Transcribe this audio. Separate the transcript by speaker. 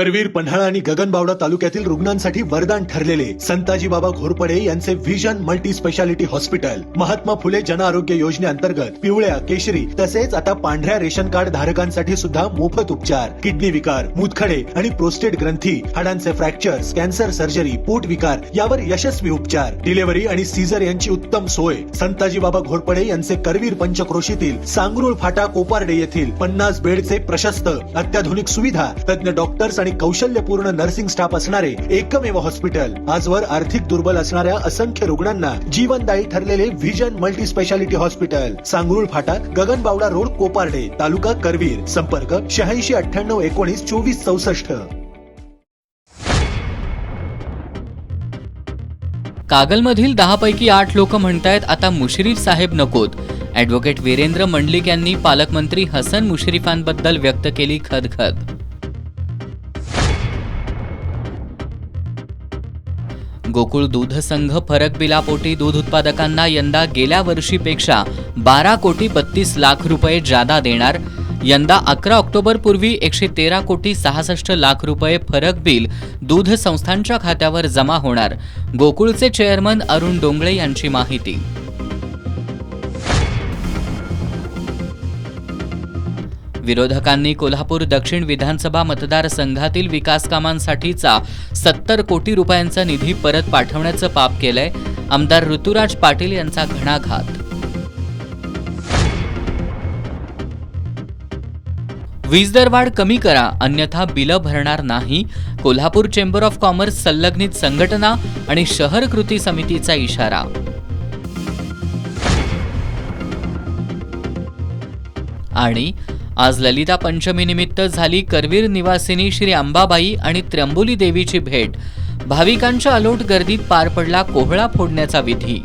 Speaker 1: करवीर, पन्हाळा आणि गगनबावडा तालुक्यातील रुग्णांसाठी वरदान ठरलेले संताजी बाबा घोरपडे यांचे vision multi speciality hospital Mahatma Phule Jan Arogya योजनेअंतर्गत पिवळ्या, केशरी तसेच आता पांढऱ्या रेशन कार्ड धारकांसाठी सुद्धा मोफत उपचार, किडनी विकार, मूतखडे आणि प्रोस्टेट ग्रंथी, हाडांचे फ्रॅक्चर्स, कॅन्सर सर्जरी, पोट विकार यावर यशस्वी उपचार, डिलिव्हरी आणि सीझर यांची उत्तम सोय. संताजी बाबा घोरपडे यांचे करवीर पंचक्रोशीतील सांगरुळ फाटा कोपार्डे येथील 50 बेडचे प्रशस्त अत्याधुनिक सुविधा, तज्ञ डॉक्टर्स आणि कौशल्यपूर्ण नर्सिंग स्टाफ असणारे एकमेव हॉस्पिटल. आजवर आर्थिक दुर्बल असणाऱ्या असंख्य रुग्णांना जीवनदायी ठरलेले व्हिजन मल्टी स्पेशालिटी हॉस्पिटल, सांगरुळ फाटा, गगनबावडा रोड, कोपार्डे, तालुका करवीर. संपर्क 86 98 19 24 64.
Speaker 2: कागलमधील 10 पैकी 8 लोक म्हणतायत आता मुश्रीफ साहेब नकोत. ॲडव्होकेट वीरेंद्र मंडलिक यांनी पालकमंत्री हसन मुश्रीफांबद्दल व्यक्त केली खदखद. गोकुळ दूध संघ फरक बिलापोटी दूध उत्पादकांना यंदा गेल्या वर्षीपेक्षा 12 कोटी 32 लाख रुपये जादा देणार. यंदा 11 ऑक्टोबर पूर्वी 113 कोटी 66 लाख रुपये फरक बिल दूध संस्थांच्या खात्यावर जमा होणार. गोकुळचे चेअरमन अरुण डोंगळे यांची माहिती. विरोधकांनी कोल्हापूर दक्षिण विधानसभा मतदारसंघातील विकास कामांसाठीचा 70 कोटी रुपयांचा निधी परत पाठवण्याचं पाप केलंय. आमदार ऋतुराज पाटील यांचा घणाघात. वीज दरवाढ कमी करा अन्यथा बिलं भरणार नाही. कोल्हापूर चेंबर ऑफ कॉमर्स संलग्नित संघटना आणि शहर कृती समितीचा इशारा. आणि आज ललिता पंचमी निमित्त झाली करवीर निवासिनी श्री अंबाबाई आणि त्र्यंबोली देवीची भेट. भाविकांच्या अलोट गर्दीत पार पडला कोहळा फोडण्याचा विधी.